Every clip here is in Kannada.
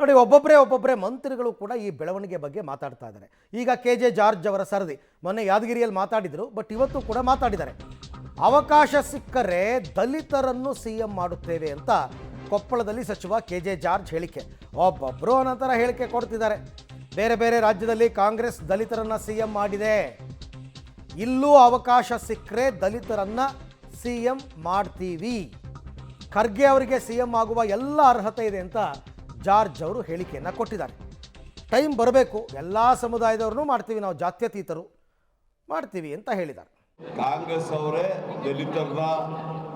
ನೋಡಿ, ಒಬ್ಬೊಬ್ಬರೇ ಮಂತ್ರಿಗಳು ಕೂಡ ಈ ಬೆಳವಣಿಗೆ ಬಗ್ಗೆ ಮಾತಾಡ್ತಾ ಇದ್ದಾರೆ. ಈಗ KJ ಜಾರ್ಜ್ ಅವರ ಸರದಿ ಮೊನ್ನೆ ಯಾದಗಿರಿಯಲ್ಲಿ ಮಾತಾಡಿದರು, ಬಟ್ ಇವತ್ತು ಕೂಡ ಮಾತಾಡಿದ್ದಾರೆ. ಅವಕಾಶ ಸಿಕ್ಕರೆ ದಲಿತರನ್ನು CM ಮಾಡುತ್ತೇವೆ ಅಂತ ಕೊಪ್ಪಳದಲ್ಲಿ ಸಚಿವ KJ ಜಾರ್ಜ್ ಹೇಳಿಕೆ. ಒಬ್ಬೊಬ್ಬರು ಅನಂತರ ಹೇಳಿಕೆ ಕೊಡ್ತಿದ್ದಾರೆ. ಬೇರೆ ಬೇರೆ ರಾಜ್ಯದಲ್ಲಿ ಕಾಂಗ್ರೆಸ್ ದಲಿತರನ್ನು CM ಮಾಡಿದೆ, ಇಲ್ಲೂ ಅವಕಾಶ ಸಿಕ್ಕರೆ ದಲಿತರನ್ನು CM ಮಾಡ್ತೀವಿ, ಖರ್ಗೆ ಅವರಿಗೆ CM ಆಗುವ ಎಲ್ಲ ಅರ್ಹತೆ ಇದೆ ಅಂತ ಜಾರ್ಜ್ ಅವರು ಹೇಳಿಕೆಯನ್ನು ಕೊಟ್ಟಿದ್ದಾರೆ. ಟೈಮ್ ಬರಬೇಕು, ಎಲ್ಲ ಸಮುದಾಯದವ್ರನ್ನೂ ಮಾಡ್ತೀವಿ, ನಾವು ಜಾತ್ಯತೀತರು ಮಾಡ್ತೀವಿ ಅಂತ ಹೇಳಿದ್ದಾರೆ. ಕಾಂಗ್ರೆಸ್ ಅವರೇ ದಲಿತರನ್ನ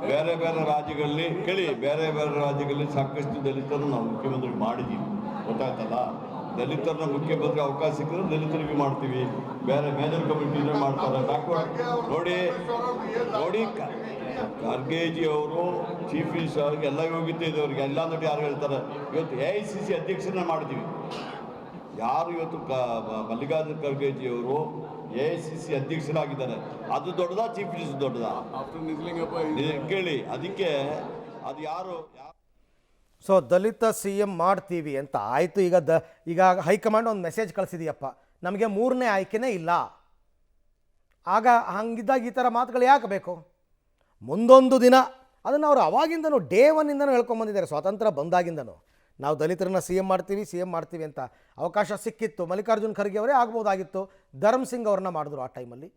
ಬೇರೆ ಬೇರೆ ರಾಜ್ಯಗಳಲ್ಲಿ ಬೇರೆ ಬೇರೆ ರಾಜ್ಯಗಳಲ್ಲಿ ಸಾಕಷ್ಟು ದಲಿತರು ನಾವು ಮುಖ್ಯಮಂತ್ರಿ ಮಾಡಿದ್ದೀವಿ, ಗೊತ್ತಾಯ್ತಲ್ಲ. ದಲಿತರನ್ನ ಮುಖ್ಯಮಂತ್ರಿ ಅವಕಾಶ ಸಿಕ್ಕಿದ್ರೆ ದಲಿತರಿಗೆ ಮಾಡ್ತೀವಿ, ಬೇರೆ ಮೇಜರ್ ಕಮಿಟಿನೇ ಮಾಡ್ತಾರೆ. ನೋಡಿ ಖರ್ಗೆಜಿ ಅವರು ಚೀಫ್ ಮಿನಿಸ್ಟರ್ ಅವ್ರಿಗೆ ಎಲ್ಲ ಯೋಗ್ಯತೆ ಇದೆ, ಅವ್ರಿಗೆ ಎಲ್ಲ ನೋಡಿ ಯಾರು ಹೇಳ್ತಾರೆ. ಇವತ್ತು AICC ಅಧ್ಯಕ್ಷರನ್ನ ಮಾಡ್ತೀವಿ. ಯಾರು ಇವತ್ತು ಮಲ್ಲಿಕಾರ್ಜುನ ಖರ್ಗೆಜಿ ಅವರು AICC ಅಧ್ಯಕ್ಷರಾಗಿದ್ದಾರೆ, ಅದು ದೊಡ್ಡದಾ ಚೀಫ್ ಮಿನಿಸ್ಟರ್ ದೊಡ್ಡದಾ? ಕೇಳಿ. ಅದಕ್ಕೆ ಅದು ಯಾರು ಸೊ ದಲಿತ CM ಮಾಡ್ತೀವಿ ಅಂತ ಆಯಿತು. ಈಗ ಹೈಕಮಾಂಡ್ ಒಂದು ಮೆಸೇಜ್ ಕಳಿಸಿದೆಯಪ್ಪ, ನಮಗೆ 3ನೇ ಆಯ್ಕೆನೇ ಇಲ್ಲ. ಆಗ ಹಂಗಿದ್ದಾಗ ಈ ಥರ ಮಾತುಗಳು ಯಾಕೆ ಬೇಕು? ಮುಂದೊಂದು ದಿನ ಅದನ್ನು ಅವರು ಅವಾಗಿಂದನೂ ಡೇ 1ಇಂದನೂ ಹೇಳ್ಕೊಂಬಂದಿದ್ದಾರೆ, ಸ್ವಾತಂತ್ರ್ಯ ಬಂದಾಗಿಂದನೂ ನಾವು ದಲಿತರನ್ನ CM ಮಾಡ್ತೀವಿ ಅಂತ ಅವಕಾಶ ಸಿಕ್ಕಿತ್ತು. ಮಲ್ಲಿಕಾರ್ಜುನ್ ಖರ್ಗೆ ಅವರೇ ಆಗ್ಬೋದಾಗಿತ್ತು, ಧರ್ಮ್ ಸಿಂಗ್ ಅವ್ರನ್ನ ಮಾಡಿದ್ರು. ಆ ಟೈಮಲ್ಲಿ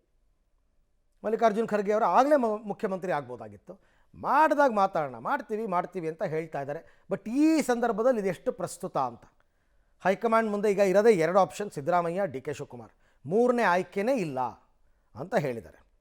ಮಲ್ಲಿಕಾರ್ಜುನ್ ಖರ್ಗೆ ಅವರು ಆಗಲೇ ಮುಖ್ಯಮಂತ್ರಿ ಆಗ್ಬೋದಾಗಿತ್ತು. ಮಾಡಿದಾಗ ಮಾತಾಡೋಣ, ಮಾಡ್ತೀವಿ ಅಂತ ಹೇಳ್ತಾ ಇದ್ದಾರೆ. ಬಟ್ ಈ ಸಂದರ್ಭದಲ್ಲಿ ಇದೆಷ್ಟು ಪ್ರಸ್ತುತ ಅಂತ ಹೈಕಮಾಂಡ್ ಮುಂದೆ ಈಗ ಇರೋದೇ 2 ಆಪ್ಷನ್, ಸಿದ್ದರಾಮಯ್ಯ, DK ಶಿವಕುಮಾರ್. 3ನೇ ಆಯ್ಕೆನೇ ಇಲ್ಲ ಅಂತ ಹೇಳಿದ್ದಾರೆ.